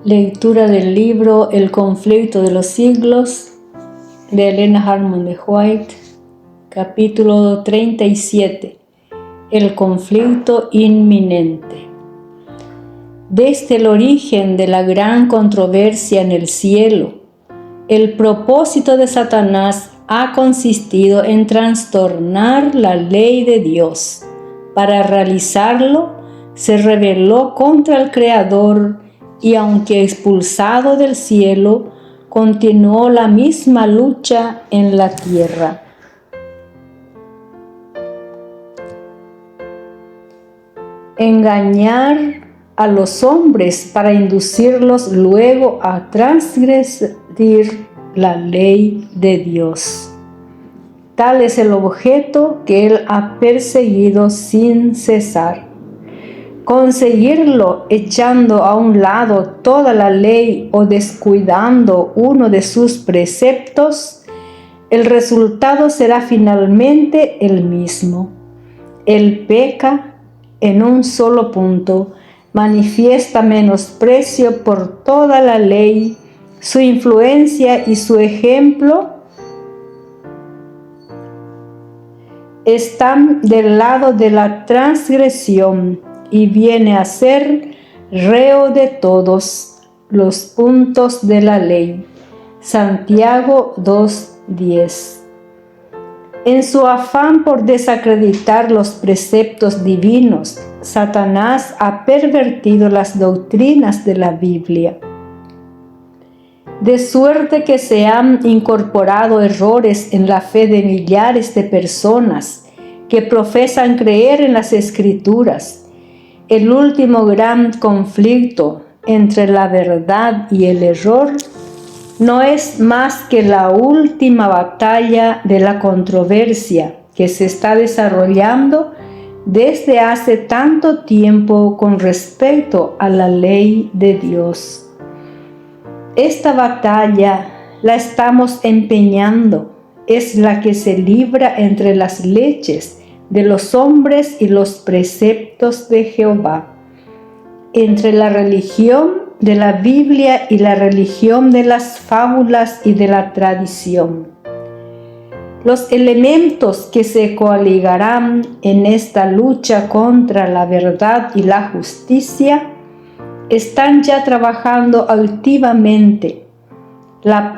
Lectura del libro El conflicto de los siglos de Elena Harmon de White, capítulo 37. El conflicto inminente. Desde el origen de la gran controversia en el cielo, el propósito de Satanás ha consistido en trastornar la ley de Dios. Para realizarlo, se rebeló contra el Creador y aunque expulsado del cielo, continuó la misma lucha en la tierra. Engañar a los hombres para inducirlos luego a transgredir la ley de Dios. Tal es el objeto que él ha perseguido sin cesar. Conseguirlo echando a un lado toda la ley o descuidando uno de sus preceptos, el resultado será finalmente el mismo. Él peca en un solo punto, manifiesta menosprecio por toda la ley, su influencia y su ejemplo están del lado de la transgresión y viene a ser reo de todos los puntos de la ley. Santiago 2:10. En su afán por desacreditar los preceptos divinos, Satanás ha pervertido las doctrinas de la Biblia, de suerte que se han incorporado errores en la fe de millares de personas que profesan creer en las Escrituras. El último gran conflicto entre la verdad y el error no es más que la última batalla de la controversia que se está desarrollando desde hace tanto tiempo con respecto a la ley de Dios. Esta batalla la estamos empeñando, es la que se libra entre las leches de los hombres y los preceptos de Jehová, entre la religión de la Biblia y la religión de las fábulas y de la tradición. Los elementos que se coaligarán en esta lucha contra la verdad y la justicia están ya trabajando activamente. La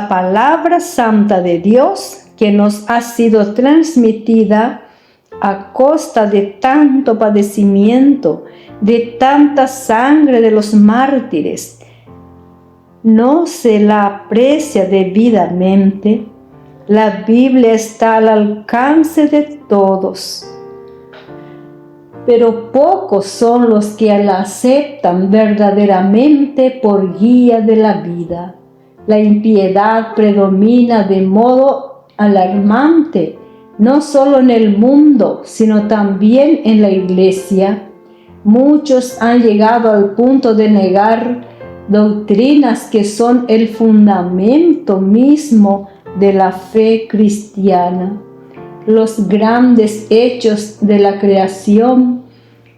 palabra santa de Dios que nos ha sido transmitida a costa de tanto padecimiento, de tanta sangre de los mártires, no se la aprecia debidamente. La Biblia está al alcance de todos, pero pocos son los que la aceptan verdaderamente por guía de la vida. La impiedad predomina de modo alarmante, no solo en el mundo, sino también en la iglesia. Muchos han llegado al punto de negar doctrinas que son el fundamento mismo de la fe cristiana. Los grandes hechos de la creación,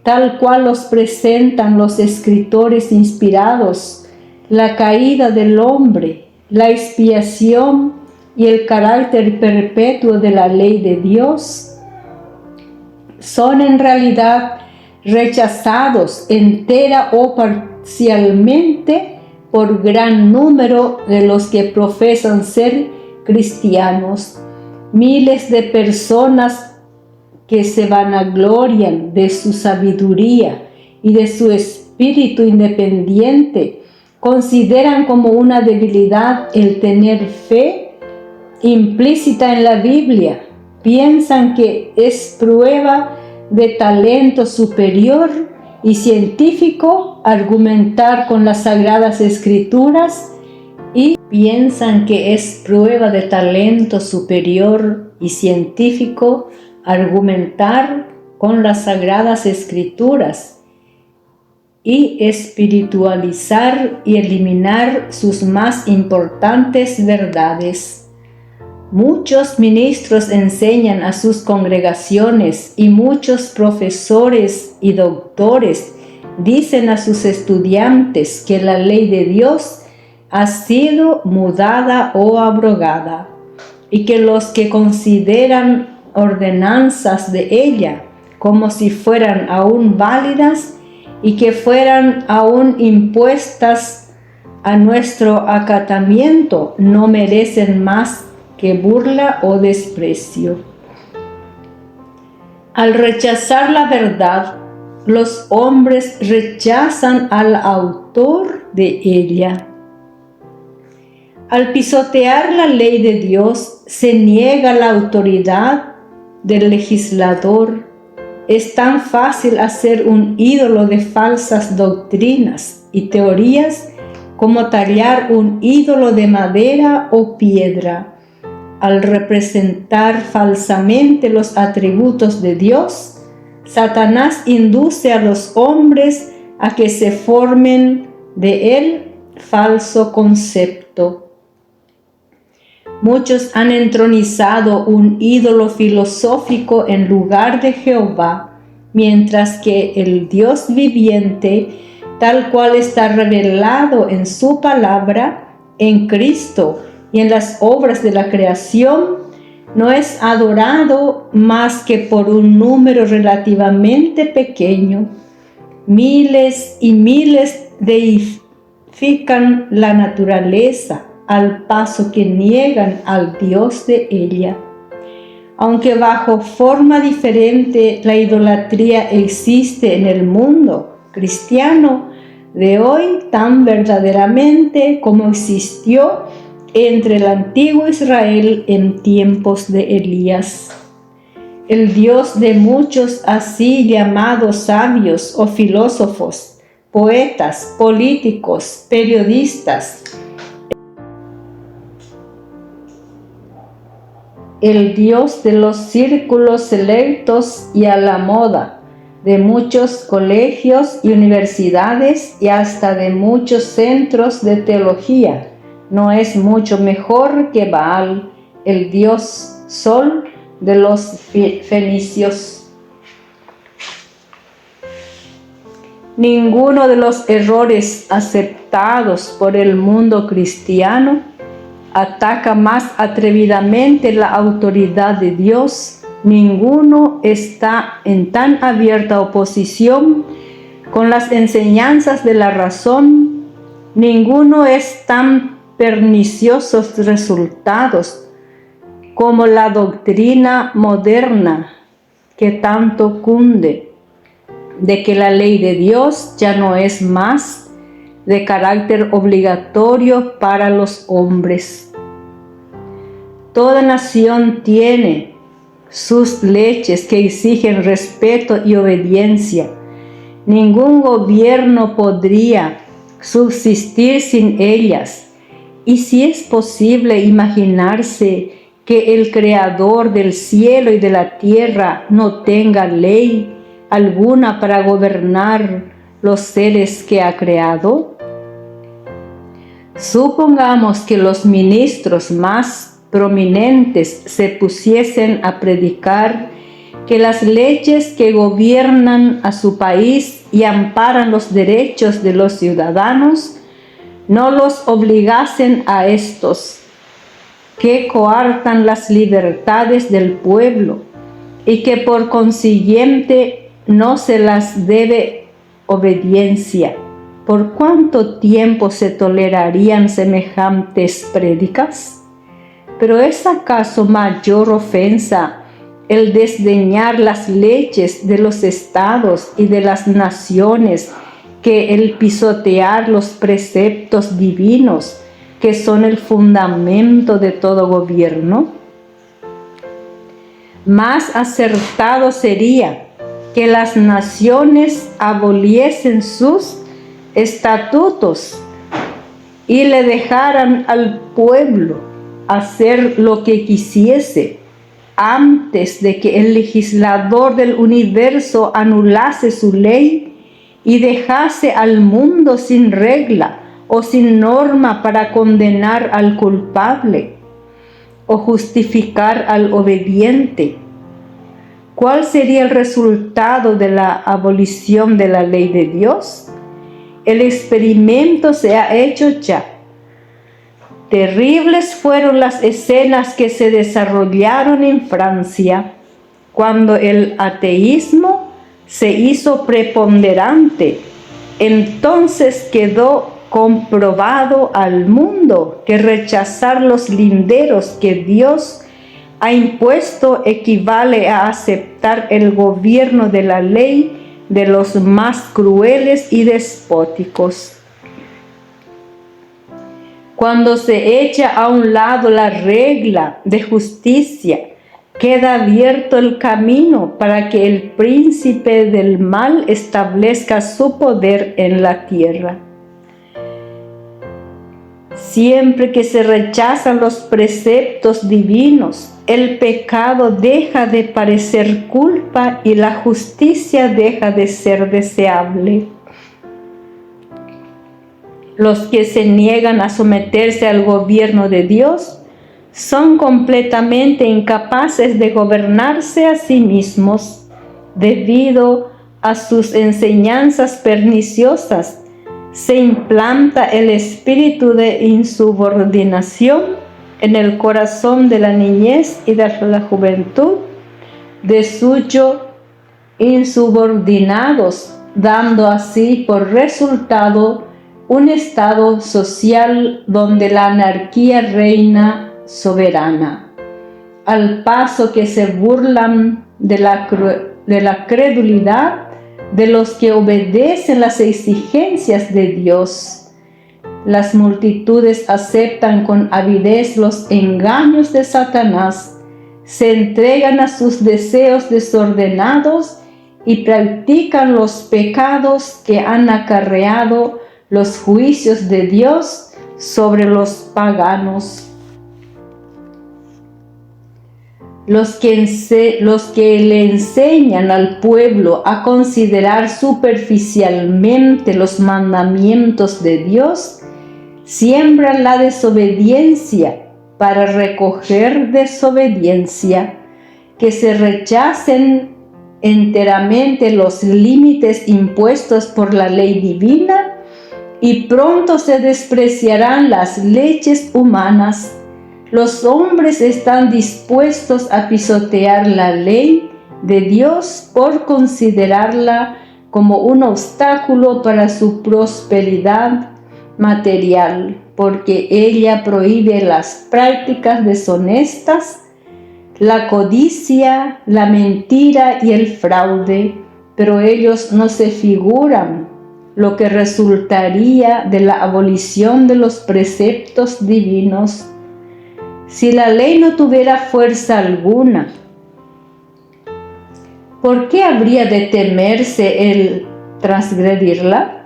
tal cual los presentan los escritores inspirados, la caída del hombre, la expiación y el carácter perpetuo de la ley de Dios, son en realidad rechazados entera o parcialmente por gran número de los que profesan ser cristianos. Miles de personas que se vanaglorian de su sabiduría y de su espíritu independiente consideran como una debilidad el tener fe implícita en la Biblia. Piensan que es prueba de talento superior y científico argumentar con las Sagradas Escrituras y piensan que es prueba de talento superior y científico argumentar con las Sagradas Escrituras y espiritualizar y eliminar sus más importantes verdades. Muchos ministros enseñan a sus congregaciones y muchos profesores y doctores dicen a sus estudiantes que la ley de Dios ha sido mudada o abrogada, y que los que consideran ordenanzas de ella como si fueran aún válidas y que fueran aún impuestas a nuestro acatamiento, no merecen más que burla o desprecio. Al rechazar la verdad, los hombres rechazan al autor de ella. Al pisotear la ley de Dios, se niega la autoridad del legislador. Es tan fácil hacer un ídolo de falsas doctrinas y teorías como tallar un ídolo de madera o piedra. Al representar falsamente los atributos de Dios, Satanás induce a los hombres a que se formen de él falso concepto. Muchos han entronizado un ídolo filosófico en lugar de Jehová, mientras que el Dios viviente, tal cual está revelado en su palabra, en Cristo y en las obras de la creación, no es adorado más que por un número relativamente pequeño. Miles y miles deifican la naturaleza, al paso que niegan al Dios de ella. Aunque bajo forma diferente la idolatría existe en el mundo cristiano de hoy tan verdaderamente como existió entre el antiguo Israel en tiempos de Elías. El Dios de muchos así llamados sabios o filósofos, poetas, políticos, periodistas, el Dios de los círculos selectos y a la moda, de muchos colegios y universidades y hasta de muchos centros de teología, no es mucho mejor que Baal, el dios sol de los fenicios. Ninguno de los errores aceptados por el mundo cristiano ataca más atrevidamente la autoridad de Dios. Ninguno está en tan abierta oposición con las enseñanzas de la razón. Ninguno es tan perniciosos resultados como la doctrina moderna que tanto cunde de que la ley de Dios ya no es más de carácter obligatorio para los hombres. Toda nación tiene sus leyes que exigen respeto y obediencia. Ningún gobierno podría subsistir sin ellas. Y si es posible imaginarse que el Creador del cielo y de la tierra no tenga ley alguna para gobernar los seres que ha creado, supongamos que los ministros más prominentes se pusiesen a predicar que las leyes que gobiernan a su país y amparan los derechos de los ciudadanos no los obligasen a estos, que coartan las libertades del pueblo y que por consiguiente no se las debe obediencia. ¿Por cuánto tiempo se tolerarían semejantes prédicas? ¿Pero es acaso mayor ofensa el desdeñar las leyes de los estados y de las naciones que el pisotear los preceptos divinos que son el fundamento de todo gobierno? Más acertado sería que las naciones aboliesen sus estatutos y le dejaran al pueblo hacer lo que quisiese antes de que el legislador del universo anulase su ley y dejase al mundo sin regla o sin norma para condenar al culpable o justificar al obediente. ¿Cuál sería el resultado de la abolición de la ley de Dios? El experimento se ha hecho ya. Terribles fueron las escenas que se desarrollaron en Francia cuando el ateísmo se hizo preponderante. Entonces quedó comprobado al mundo que rechazar los linderos que Dios ha impuesto equivale a aceptar el gobierno de la ley de los más crueles y despóticos. Cuando se echa a un lado la regla de justicia, queda abierto el camino para que el príncipe del mal establezca su poder en la tierra. Siempre que se rechazan los preceptos divinos, el pecado deja de parecer culpa y la justicia deja de ser deseable. Los que se niegan a someterse al gobierno de Dios son completamente incapaces de gobernarse a sí mismos debido a sus enseñanzas perniciosas. Se implanta el espíritu de insubordinación en el corazón de la niñez y de la juventud, de suyo insubordinados, dando así por resultado un estado social donde la anarquía reina soberana, al paso que se burlan de la credulidad de los que obedecen las exigencias de Dios. Las multitudes aceptan con avidez los engaños de Satanás, se entregan a sus deseos desordenados y practican los pecados que han acarreado los juicios de Dios sobre los paganos. Los que le enseñan al pueblo a considerar superficialmente los mandamientos de Dios, siembran la desobediencia para recoger desobediencia, que se rechacen enteramente los límites impuestos por la ley divina y pronto se despreciarán las leyes humanas. Los hombres están dispuestos a pisotear la ley de Dios por considerarla como un obstáculo para su prosperidad material, porque ella prohíbe las prácticas deshonestas, la codicia, la mentira y el fraude, pero ellos no se figuran lo que resultaría de la abolición de los preceptos divinos. Si la ley no tuviera fuerza alguna, ¿por qué habría de temerse el transgredirla?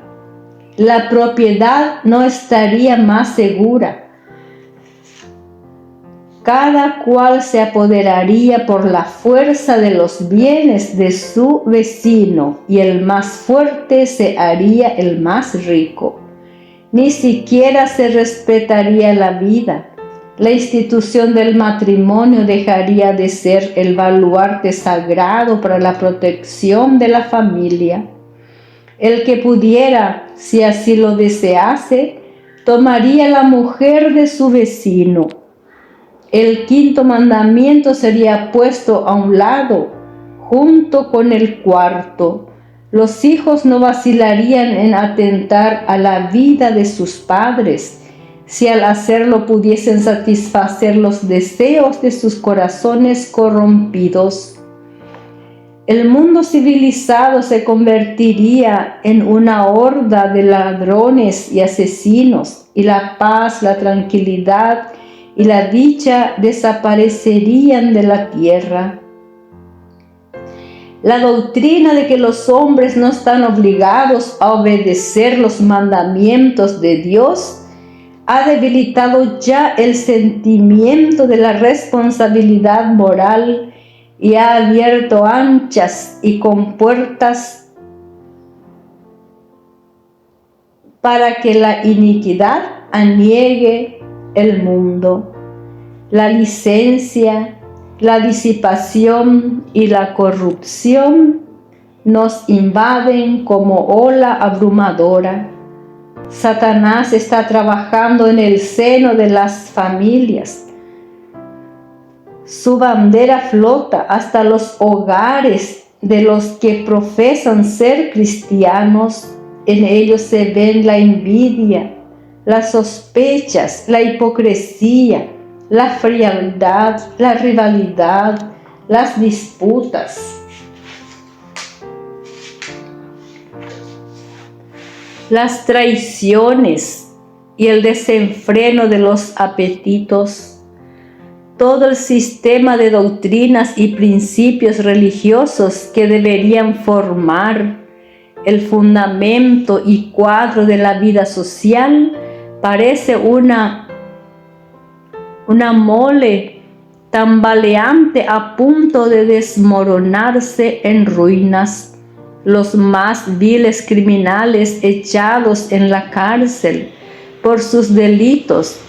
La propiedad no estaría más segura. Cada cual se apoderaría por la fuerza de los bienes de su vecino y el más fuerte se haría el más rico. Ni siquiera se respetaría la vida. La institución del matrimonio dejaría de ser el baluarte sagrado para la protección de la familia. El que pudiera, si así lo desease, tomaría la mujer de su vecino. El quinto mandamiento sería puesto a un lado, junto con el cuarto. Los hijos no vacilarían en atentar a la vida de sus padres, si al hacerlo pudiesen satisfacer los deseos de sus corazones corrompidos. El mundo civilizado se convertiría en una horda de ladrones y asesinos, y la paz, la tranquilidad y la dicha desaparecerían de la tierra. La doctrina de que los hombres no están obligados a obedecer los mandamientos de Dios ha debilitado ya el sentimiento de la responsabilidad moral y ha abierto anchas y compuertas para que la iniquidad aniegue el mundo. La licencia, La disipación y la corrupción nos invaden como ola abrumadora. Satanás está trabajando en el seno de las familias. Su bandera flota hasta los hogares de los que profesan ser cristianos. En ellos se ven la envidia, las sospechas, la hipocresía, la frialdad, la rivalidad, las disputas. Las traiciones y el desenfreno de los apetitos. Todo el sistema de doctrinas y principios religiosos que deberían formar el fundamento y cuadro de la vida social parece una mole tambaleante a punto de desmoronarse en ruinas. Los más viles criminales echados en la cárcel por sus delitos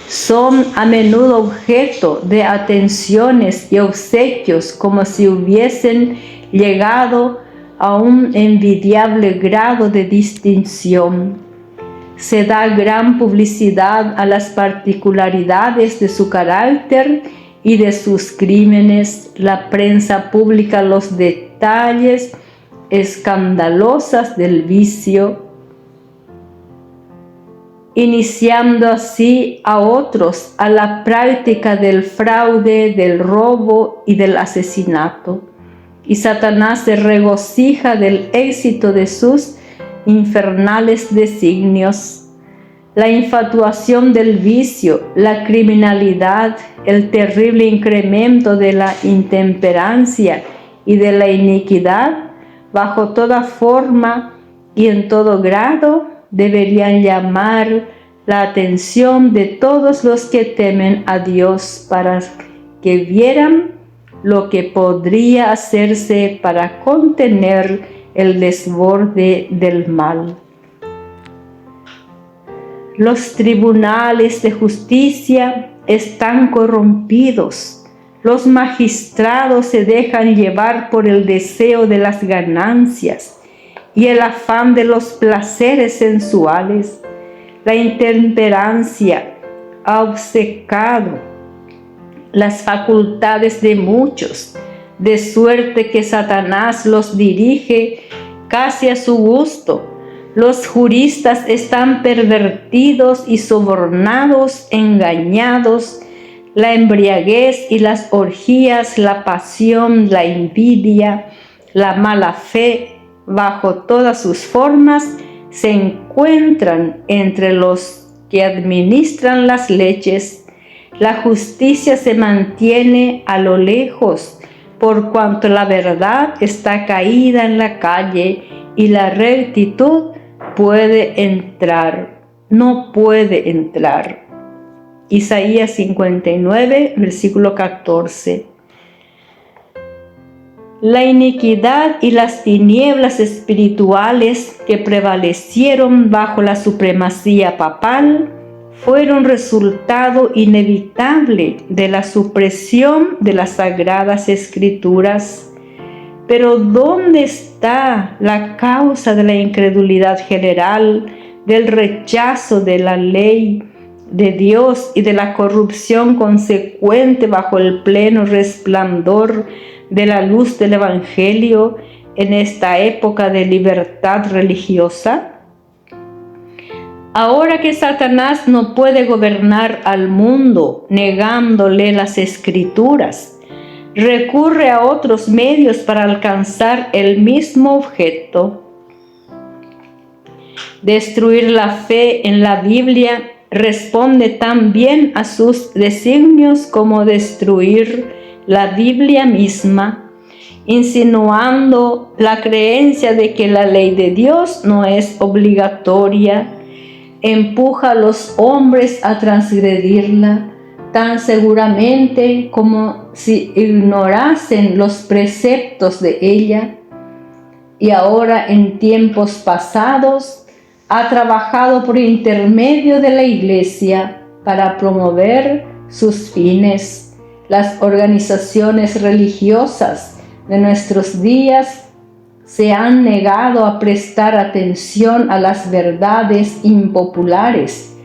son a menudo objeto de atenciones y obsequios como si hubiesen llegado a un envidiable grado de distinción. Se da gran publicidad a las particularidades de su carácter y de sus crímenes. La prensa publica los detalles escandalosas del vicio, iniciando así a otros a la práctica del fraude, del robo y del asesinato. Y Satanás se regocija del éxito de sus infernales designios. La infatuación del vicio, la criminalidad, el terrible incremento de la intemperancia y de la iniquidad, bajo toda forma y en todo grado, deberían llamar la atención de todos los que temen a Dios para que vieran lo que podría hacerse para contener el desborde del mal. Los tribunales de justicia están corrompidos. Los magistrados se dejan llevar por el deseo de las ganancias y el afán de los placeres sensuales. La intemperancia ha obcecado las facultades de muchos, de suerte que Satanás los dirige casi a su gusto. Los juristas están pervertidos y sobornados, engañados. La embriaguez y las orgías, la pasión, la envidia, la mala fe, bajo todas sus formas, se encuentran entre los que administran las leyes. La justicia se mantiene a lo lejos, por cuanto la verdad está caída en la calle y la rectitud no puede entrar. Isaías 59, versículo 14. La iniquidad y las tinieblas espirituales que prevalecieron bajo la supremacía papal fueron resultado inevitable de la supresión de las Sagradas Escrituras. Pero ¿dónde está la causa de la incredulidad general, del rechazo de la ley de Dios y de la corrupción consecuente bajo el pleno resplandor de la luz del Evangelio en esta época de libertad religiosa? Ahora que Satanás no puede gobernar al mundo negándole las Escrituras, recurre a otros medios para alcanzar el mismo objeto. Destruir la fe en la Biblia responde tan bien a sus designios como destruir la Biblia misma, insinuando la creencia de que la ley de Dios no es obligatoria, empuja a los hombres a transgredirla tan seguramente como si ignorasen los preceptos de ella. Y ahora, en tiempos pasados, ha trabajado por intermedio de la Iglesia para promover sus fines. Las organizaciones religiosas de nuestros días se han negado a prestar atención a las verdades impopulares,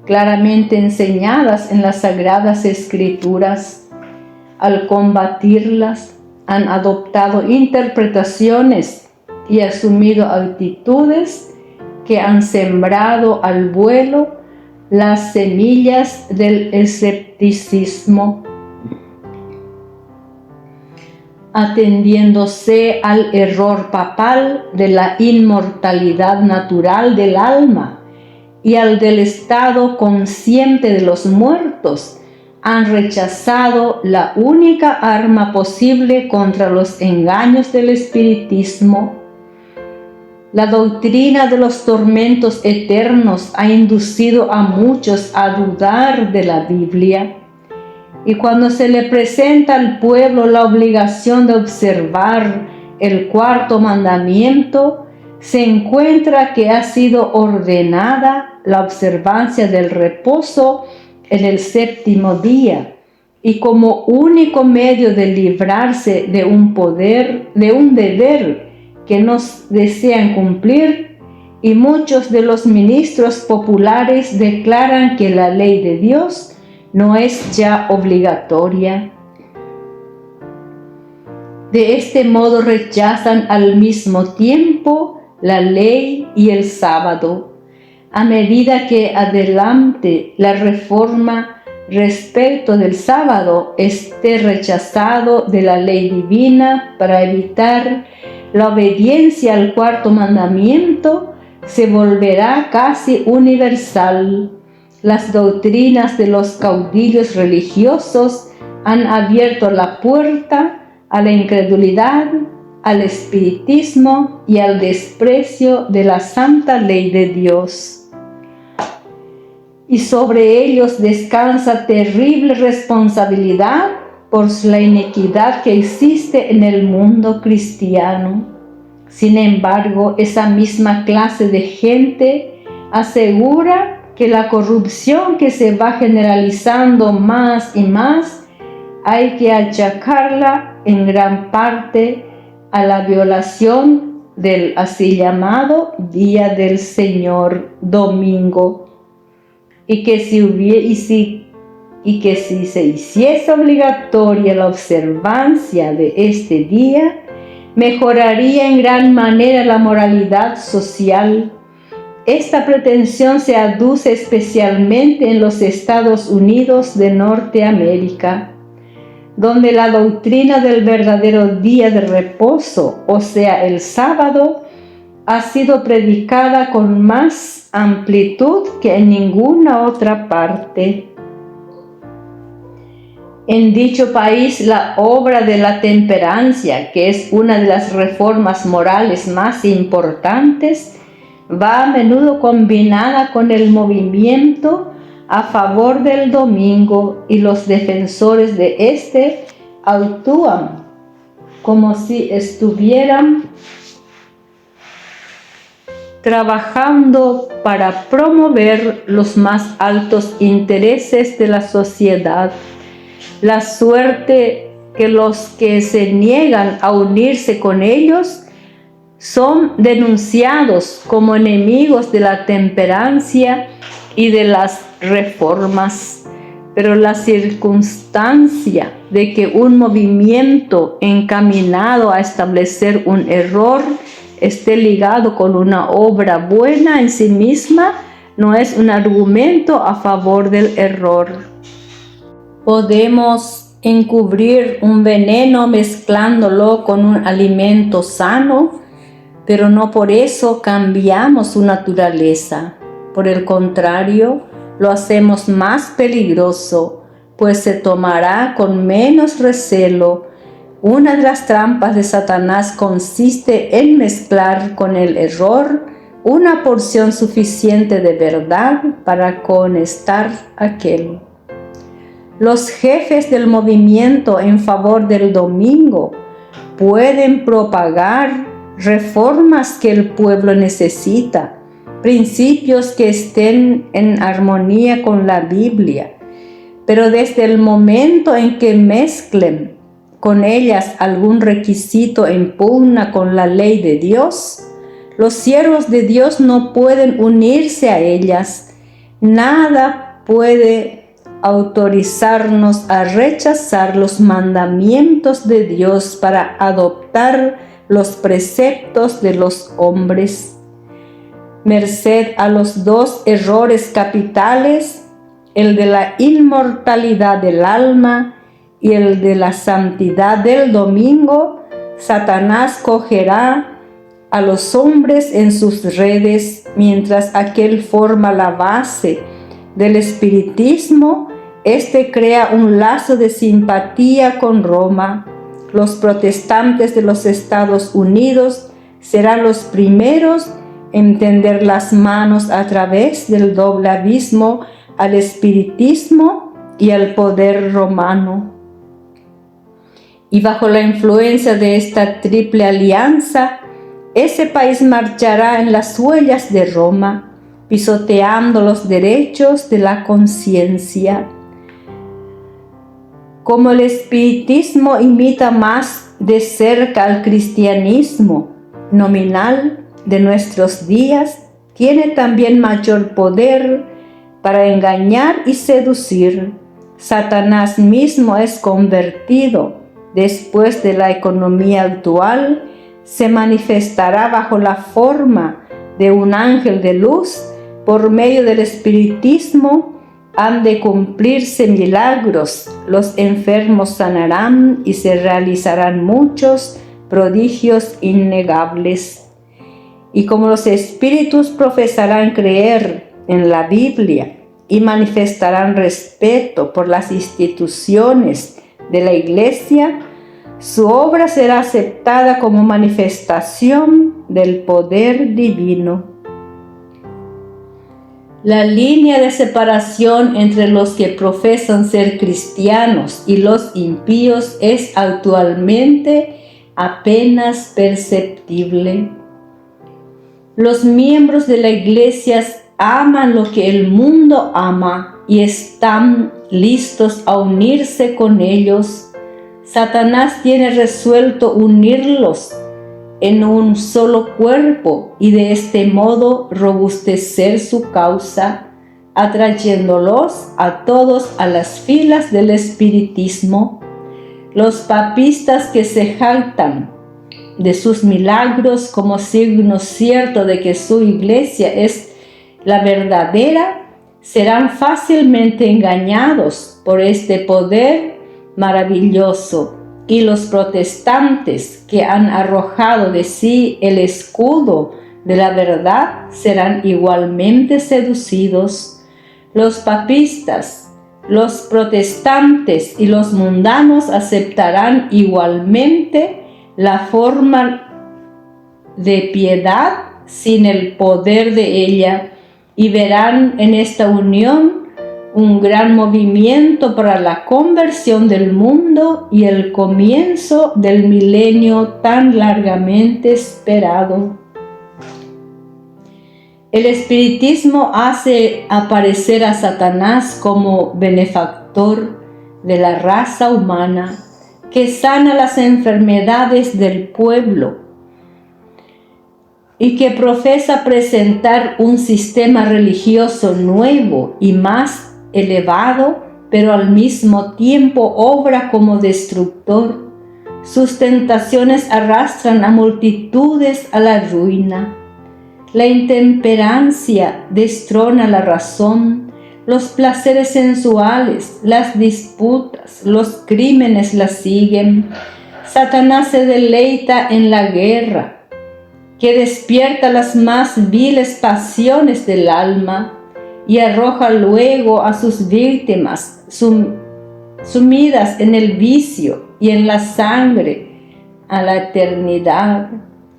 claramente enseñadas en las Sagradas Escrituras. Al combatirlas, han adoptado interpretaciones y asumido actitudes que han sembrado al vuelo las semillas del escepticismo, atendiéndose al error papal de la inmortalidad natural del alma y al del estado consciente de los muertos. Han rechazado la única arma posible contra los engaños del espiritismo. La doctrina de los tormentos eternos ha inducido a muchos a dudar de la Biblia. Y cuando se le presenta al pueblo la obligación de observar el cuarto mandamiento, se encuentra que ha sido ordenada la observancia del reposo en el séptimo día, y como único medio de librarse de un deber que no desean cumplir, y muchos de los ministros populares declaran que la ley de Dios no es ya obligatoria. De este modo rechazan al mismo tiempo la ley y el sábado. A medida que adelante la reforma respecto del sábado esté rechazado de la ley divina para evitar la obediencia al cuarto mandamiento, se volverá casi universal. Las doctrinas de los caudillos religiosos han abierto la puerta a la incredulidad, al espiritismo y al desprecio de la santa ley de Dios. Y sobre ellos descansa terrible responsabilidad por la iniquidad que existe en el mundo cristiano. Sin embargo, esa misma clase de gente asegura que la corrupción que se va generalizando más y más hay que achacarla en gran parte a la violación del así llamado Día del Señor, domingo, y que si se hiciese obligatoria la observancia de este día, mejoraría en gran manera la moralidad social. Esta pretensión se aduce especialmente en los Estados Unidos de Norteamérica, donde la doctrina del verdadero día de reposo, o sea, el sábado, ha sido predicada con más amplitud que en ninguna otra parte. En dicho país, la obra de la temperancia, que es una de las reformas morales más importantes, va a menudo combinada con el movimiento a favor del domingo, y los defensores de este actúan como si estuvieran trabajando para promover los más altos intereses de la sociedad. La suerte que los que se niegan a unirse con ellos son denunciados como enemigos de la temperancia y de las reformas. Pero la circunstancia de que un movimiento encaminado a establecer un error esté ligado con una obra buena en sí misma no es un argumento a favor del error. Podemos encubrir un veneno mezclándolo con un alimento sano, pero no por eso cambiamos su naturaleza. Por el contrario, lo hacemos más peligroso, pues se tomará con menos recelo. Una de las trampas de Satanás consiste en mezclar con el error una porción suficiente de verdad para conestar aquel. Los jefes del movimiento en favor del domingo pueden propagar reformas que el pueblo necesita, principios que estén en armonía con la Biblia, pero desde el momento en que mezclen con ellas algún requisito en pugna con la ley de Dios, los siervos de Dios no pueden unirse a ellas. Nada puede autorizarnos a rechazar los mandamientos de Dios para adoptar los preceptos de los hombres. Merced a los dos errores capitales, el de la inmortalidad del alma y el de la santidad del domingo, Satanás cogerá a los hombres en sus redes, mientras aquel forma la base del espiritismo. Este crea un lazo de simpatía con Roma. Los protestantes de los Estados Unidos serán los primeros en tender las manos a través del doble abismo al espiritismo y al poder romano. Y bajo la influencia de esta triple alianza, ese país marchará en las huellas de Roma, pisoteando los derechos de la conciencia. Como el espiritismo imita más de cerca al cristianismo nominal de nuestros días, tiene también mayor poder para engañar y seducir. Satanás mismo es convertido después de la economía actual, se manifestará bajo la forma de un ángel de luz. Por medio del espiritismo han de cumplirse milagros, los enfermos sanarán y se realizarán muchos prodigios innegables. Y como los espíritus profesarán creer en la Biblia y manifestarán respeto por las instituciones de la Iglesia, su obra será aceptada como manifestación del poder divino. La línea de separación entre los que profesan ser cristianos y los impíos es actualmente apenas perceptible. Los miembros de la Iglesia aman lo que el mundo ama y están listos a unirse con ellos. Satanás tiene resuelto unirlos en un solo cuerpo y de este modo robustecer su causa, atrayéndolos a todos a las filas del espiritismo. Los papistas que se jactan de sus milagros como signo cierto de que su iglesia es la verdadera, serán fácilmente engañados por este poder maravilloso, y los protestantes que han arrojado de sí el escudo de la verdad serán igualmente seducidos. Los papistas, los protestantes y los mundanos aceptarán igualmente la forma de piedad sin el poder de ella, y verán en esta unión un gran movimiento para la conversión del mundo y el comienzo del milenio tan largamente esperado. El espiritismo hace aparecer a Satanás como benefactor de la raza humana, que sana las enfermedades del pueblo y que profesa presentar un sistema religioso nuevo y más elevado, pero al mismo tiempo obra como destructor. Sus tentaciones arrastran a multitudes a la ruina. La intemperancia destrona la razón, los placeres sensuales, las disputas, los crímenes la siguen. Satanás se deleita en la guerra, que despierta las más viles pasiones del alma y arroja luego a sus víctimas sumidas en el vicio y en la sangre a la eternidad.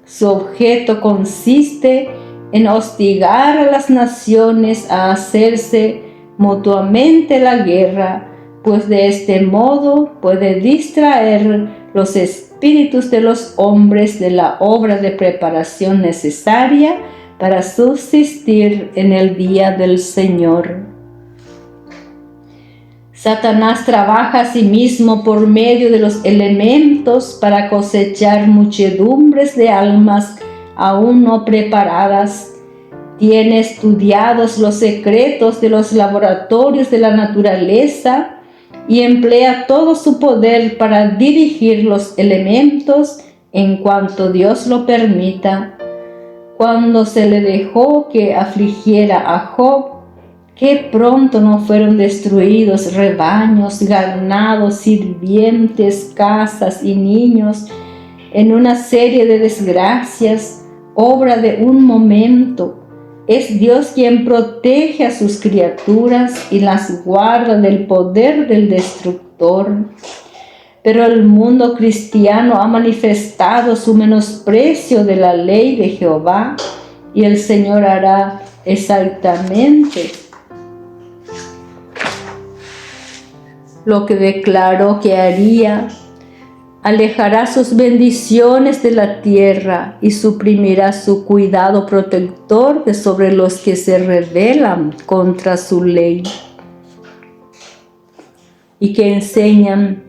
Su objeto consiste en hostigar a las naciones a hacerse mutuamente la guerra, pues de este modo puede distraer los espíritus de los hombres de la obra de preparación necesaria para subsistir en el día del Señor. Satanás trabaja a sí mismo por medio de los elementos para cosechar muchedumbres de almas aún no preparadas. Tiene estudiados los secretos de los laboratorios de la naturaleza y emplea todo su poder para dirigir los elementos en cuanto Dios lo permita. Cuando se le dejó que afligiera a Job, qué pronto no fueron destruidos rebaños, ganados, sirvientes, casas y niños en una serie de desgracias, obra de un momento. Es Dios quien protege a sus criaturas y las guarda del poder del destructor. Pero el mundo cristiano ha manifestado su menosprecio de la ley de Jehová, y el Señor hará exactamente lo que declaró que haría. Alejará sus bendiciones de la tierra y suprimirá su cuidado protector de sobre los que se rebelan contra su ley y que enseñan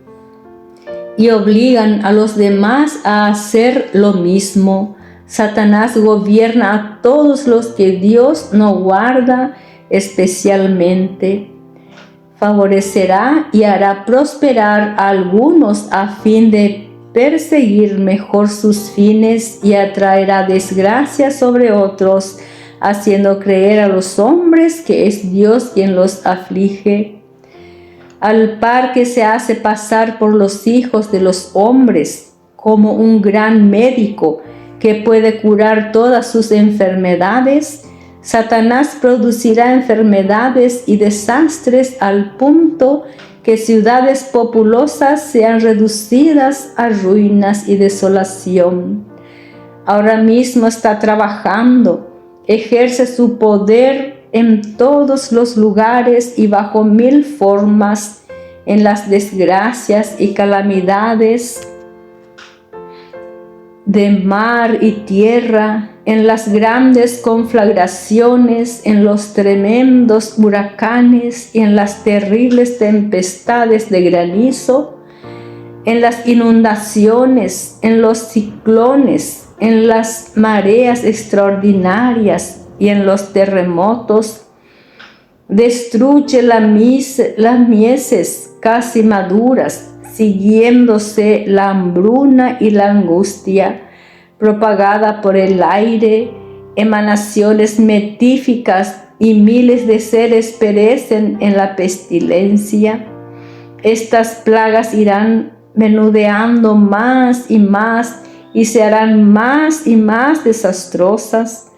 y obligan a los demás a hacer lo mismo. Satanás gobierna a todos los que Dios no guarda especialmente. Favorecerá y hará prosperar a algunos a fin de perseguir mejor sus fines, y atraerá desgracia sobre otros, haciendo creer a los hombres que es Dios quien los aflige. Al par que se hace pasar por los hijos de los hombres como un gran médico que puede curar todas sus enfermedades, Satanás producirá enfermedades y desastres al punto que ciudades populosas sean reducidas a ruinas y desolación. Ahora mismo está trabajando, ejerce su poder en todos los lugares y bajo mil formas, en las desgracias y calamidades de mar y tierra, en las grandes conflagraciones, en los tremendos huracanes y en las terribles tempestades de granizo, en las inundaciones, en los ciclones, en las mareas extraordinarias y en los terremotos. Destruye las mieses casi maduras, siguiéndose la hambruna y la angustia, propagada por el aire, emanaciones metíficas y miles de seres perecen en la pestilencia. Estas plagas irán menudeando más y se harán más y más desastrosas.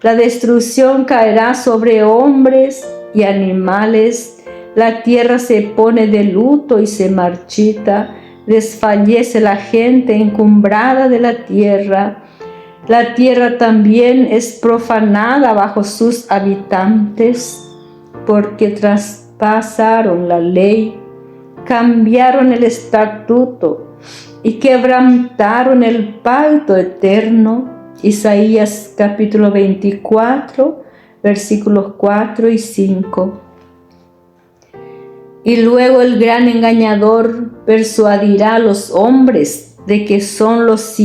La destrucción caerá sobre hombres y animales. La tierra se pone de luto y se marchita. Desfallece la gente encumbrada de la tierra. La tierra también es profanada bajo sus habitantes, porque traspasaron la ley, cambiaron el estatuto y quebrantaron el pacto eterno. Isaías capítulo 24, versículos 4 y 5. Y luego el gran engañador persuadirá a los hombres de que son los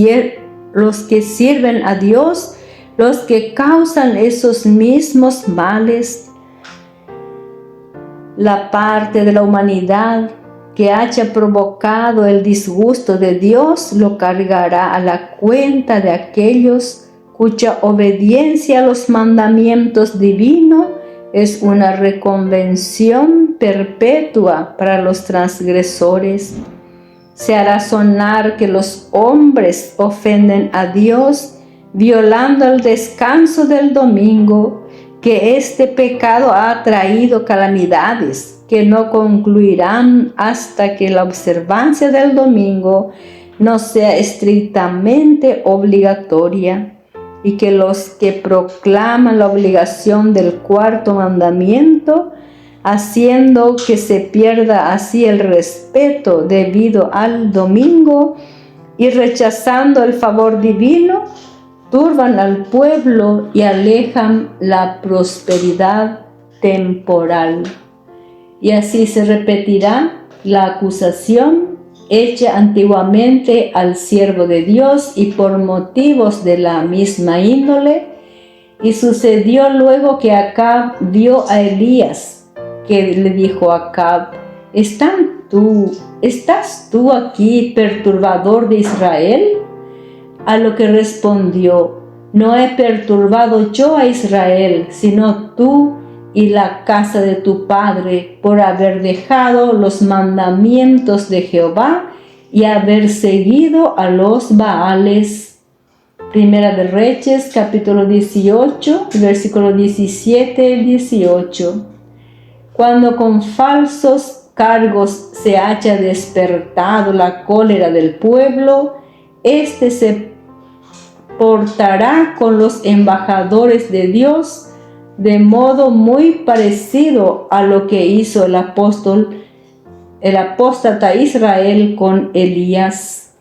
que sirven a Dios los que causan esos mismos males. La parte de la humanidad que haya provocado el disgusto de Dios lo cargará a la cuenta de aquellos cuya obediencia a los mandamientos divinos es una reconvención perpetua para los transgresores. Se hará sonar que los hombres ofenden a Dios violando el descanso del domingo, que este pecado ha traído calamidades que no concluirán hasta que la observancia del domingo no sea estrictamente obligatoria, y que los que proclaman la obligación del cuarto mandamiento, haciendo que se pierda así el respeto debido al domingo y rechazando el favor divino, turban al pueblo y alejan la prosperidad temporal. y así se repetirá la acusación hecha antiguamente al siervo de Dios y por motivos de la misma índole. Y sucedió luego que Acab vio a Elías, que le dijo a Acab: ¿Estás tú aquí, perturbador de Israel? A lo que respondió: no he perturbado yo a Israel, sino tú y la casa de tu padre, por haber dejado los mandamientos de Jehová y haber seguido a los Baales. Primera de Reyes, capítulo 18, versículo 17 y 18. Cuando con falsos cargos se haya despertado la cólera del pueblo, éste se portará con los embajadores de Dios de modo muy parecido a lo que hizo el apóstata Israel con Elías.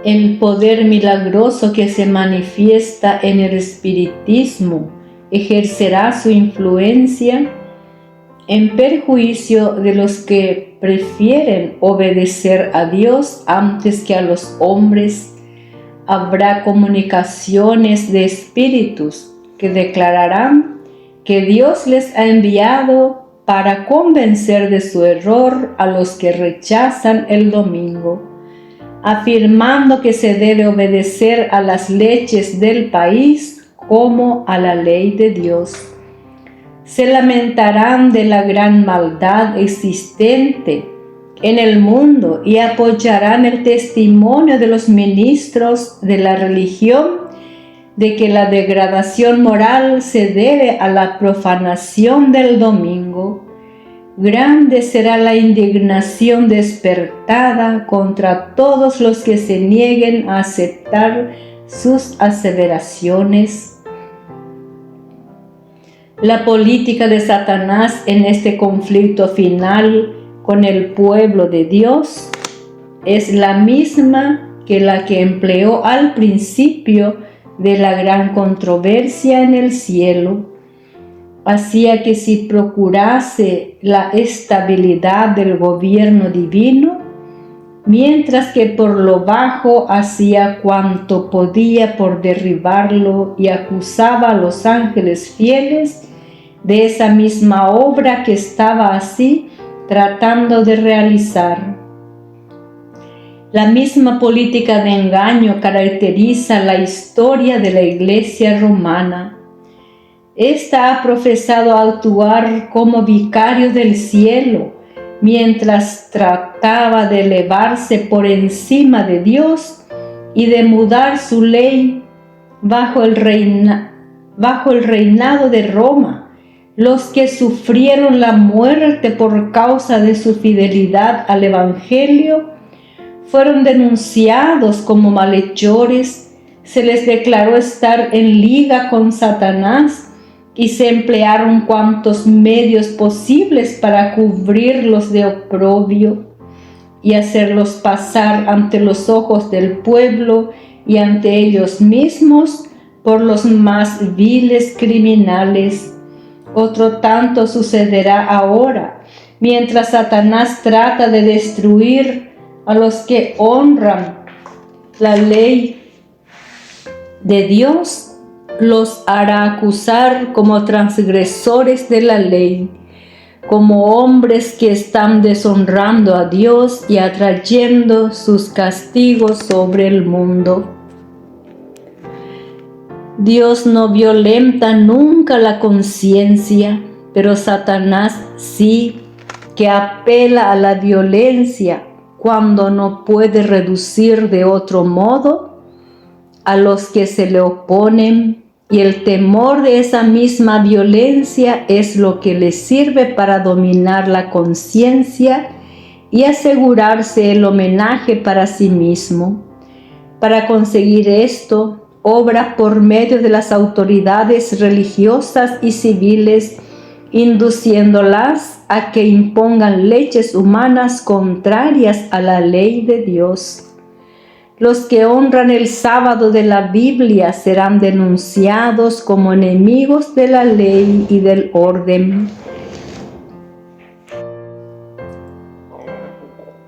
El poder milagroso que se manifiesta en el espiritismo ejercerá su influencia en perjuicio de los que prefieren obedecer a Dios antes que a los hombres. Habrá comunicaciones de espíritus que declararán que Dios les ha enviado para convencer de su error a los que rechazan el domingo, afirmando que se debe obedecer a las leyes del país como a la ley de Dios. Se lamentarán de la gran maldad existente en el mundo y apoyarán el testimonio de los ministros de la religión de que la degradación moral se debe a la profanación del domingo. Grande será la indignación despertada contra todos los que se nieguen a aceptar sus aseveraciones. La política de Satanás en este conflicto final con el pueblo de Dios es la misma que la que empleó al principio de la gran controversia en el cielo. Hacía que si procurase la estabilidad del gobierno divino, mientras que por lo bajo hacía cuanto podía por derribarlo y acusaba a los ángeles fieles de esa misma obra que estaba así tratando de realizar. La misma política de engaño caracteriza la historia de la Iglesia romana. Esta ha profesado actuar como vicario del cielo, mientras trataba de elevarse por encima de Dios y de mudar su ley bajo el reinado de Roma. Los que sufrieron la muerte por causa de su fidelidad al Evangelio fueron denunciados como malhechores, se les declaró estar en liga con Satanás y se emplearon cuantos medios posibles para cubrirlos de oprobio y hacerlos pasar ante los ojos del pueblo y ante ellos mismos por los más viles criminales. Otro tanto sucederá ahora, mientras Satanás trata de destruir a los que honran la ley de Dios, los hará acusar como transgresores de la ley, como hombres que están deshonrando a Dios y atrayendo sus castigos sobre el mundo. Dios no violenta nunca la conciencia, pero Satanás sí, que apela a la violencia cuando no puede reducir de otro modo a los que se le oponen, y el temor de esa misma violencia es lo que le sirve para dominar la conciencia y asegurarse el homenaje para sí mismo. Para conseguir esto, obra por medio de las autoridades religiosas y civiles, induciéndolas a que impongan leyes humanas contrarias a la ley de Dios. Los que honran el sábado de la Biblia serán denunciados como enemigos de la ley y del orden.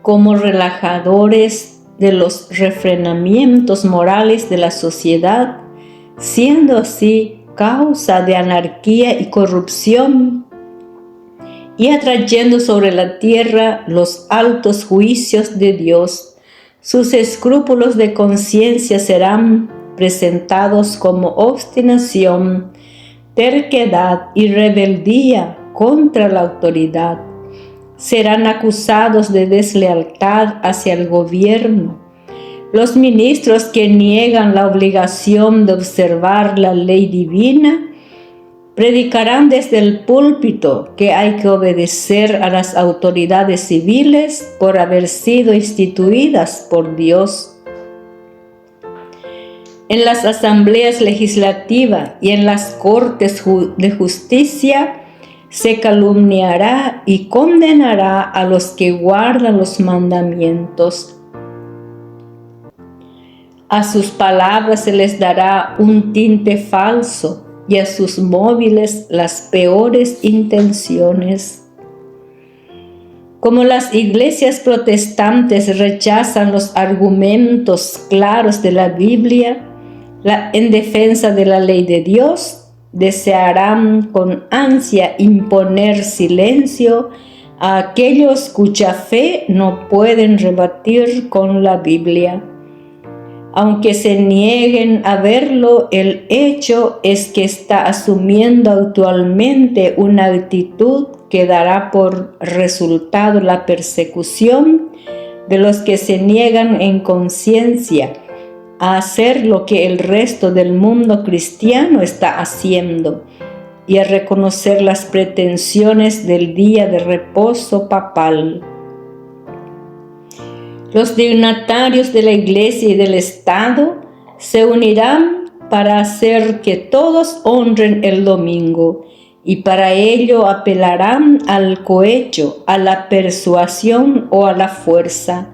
como relajadores de los refrenamientos morales de la sociedad, siendo así causa de anarquía y corrupción, y atrayendo sobre la tierra los altos juicios de Dios. Sus escrúpulos de conciencia serán presentados como obstinación, terquedad y rebeldía contra la autoridad. Serán acusados de deslealtad hacia el gobierno. Los ministros que niegan la obligación de observar la ley divina predicarán desde el púlpito que hay que obedecer a las autoridades civiles por haber sido instituidas por Dios. En las asambleas legislativas y en las cortes de justicia se calumniará y condenará a los que guardan los mandamientos. A sus palabras se les dará un tinte falso y a sus móviles las peores intenciones. Como las iglesias protestantes rechazan los argumentos claros de la Biblia en defensa de la ley de Dios, desearán con ansia imponer silencio a aquellos cuya fe no pueden rebatir con la Biblia. Aunque se nieguen a verlo, el hecho es que está asumiendo actualmente una actitud que dará por resultado la persecución de los que se niegan en conciencia a hacer lo que el resto del mundo cristiano está haciendo y a reconocer las pretensiones del día de reposo papal. Los dignatarios de la Iglesia y del Estado se unirán para hacer que todos honren el domingo y para ello apelarán al cohecho, a la persuasión o a la fuerza.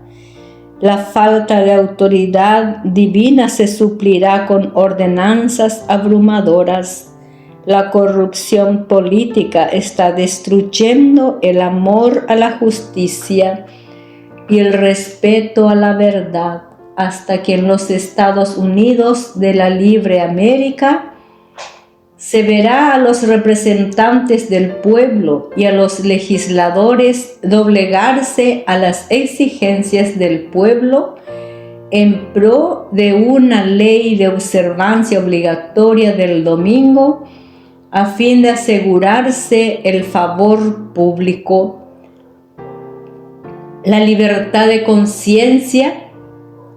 La falta de autoridad divina se suplirá con ordenanzas abrumadoras. La corrupción política está destruyendo el amor a la justicia y el respeto a la verdad, hasta que en los Estados Unidos de la libre América se verá a los representantes del pueblo y a los legisladores doblegarse a las exigencias del pueblo en pro de una ley de observancia obligatoria del domingo a fin de asegurarse el favor público. La libertad de conciencia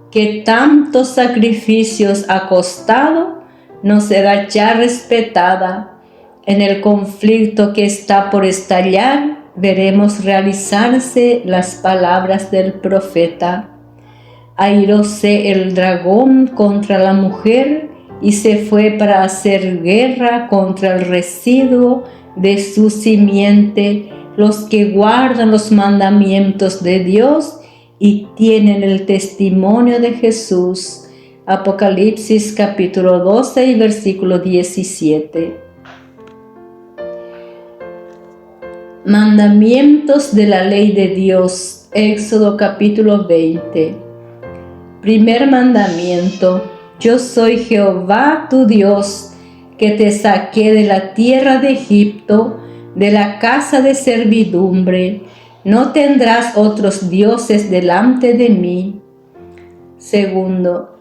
que tantos sacrificios ha costado no será ya respetada. En el conflicto que está por estallar, veremos realizarse las palabras del profeta. Airóse el dragón contra la mujer y se fue para hacer guerra contra el residuo de su simiente, los que guardan los mandamientos de Dios y tienen el testimonio de Jesús. Apocalipsis capítulo 12 y versículo 17. Mandamientos de la ley de Dios. Éxodo capítulo 20. Primer mandamiento. Yo soy Jehová tu Dios, que te saqué de la tierra de Egipto, de la casa de servidumbre. No tendrás otros dioses delante de mí. Segundo,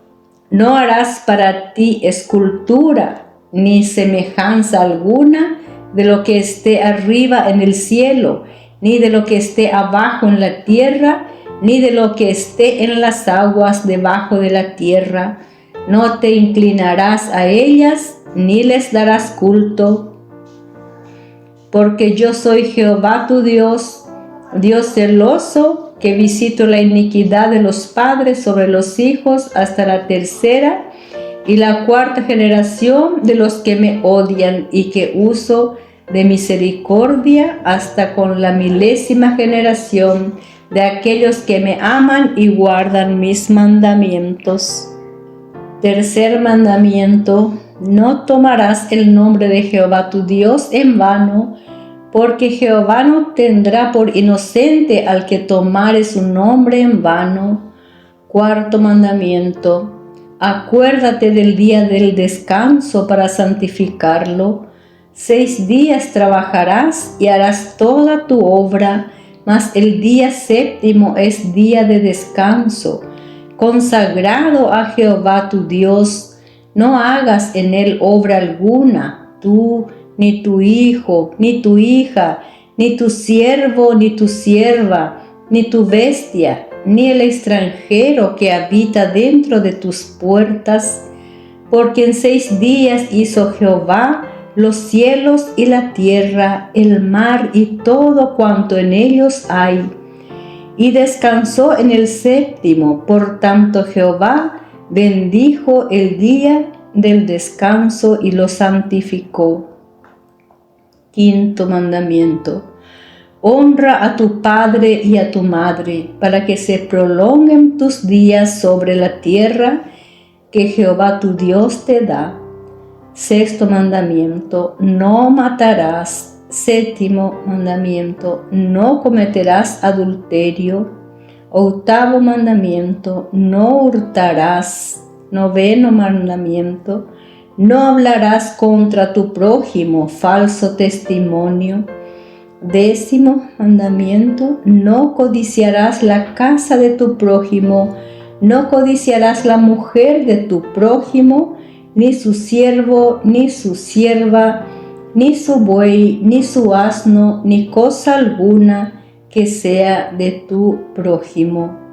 no harás para ti escultura, ni semejanza alguna de lo que esté arriba en el cielo, ni de lo que esté abajo en la tierra, ni de lo que esté en las aguas debajo de la tierra. No te inclinarás a ellas, ni les darás culto, porque yo soy Jehová tu Dios, Dios celoso, que visito la iniquidad de los padres sobre los hijos hasta la tercera y la cuarta generación de los que me odian, y que uso de misericordia hasta con la milésima generación de aquellos que me aman y guardan mis mandamientos. Tercer mandamiento: no tomarás el nombre de Jehová tu Dios en vano, porque Jehová no tendrá por inocente al que tomare su nombre en vano. Cuarto mandamiento. Acuérdate del día del descanso para santificarlo. 6 días trabajarás y harás toda tu obra, mas el día séptimo es día de descanso, consagrado a Jehová tu Dios. No hagas en él obra alguna, tú, ni tu hijo, ni tu hija, ni tu siervo, ni tu sierva, ni tu bestia, ni el extranjero que habita dentro de tus puertas, porque en 6 días hizo Jehová los cielos y la tierra, el mar y todo cuanto en ellos hay, y descansó en el séptimo. Por tanto Jehová bendijo el día del descanso y lo santificó. Quinto mandamiento. Honra a tu padre y a tu madre, para que se prolonguen tus días sobre la tierra que Jehová tu Dios te da. Sexto mandamiento. No matarás. Séptimo mandamiento. No cometerás adulterio. Octavo mandamiento. No hurtarás. Noveno mandamiento. No hablarás contra tu prójimo falso testimonio. Décimo mandamiento. No codiciarás la casa de tu prójimo. No codiciarás la mujer de tu prójimo, ni su siervo, ni su sierva, ni su buey, ni su asno, ni cosa alguna que sea de tu prójimo.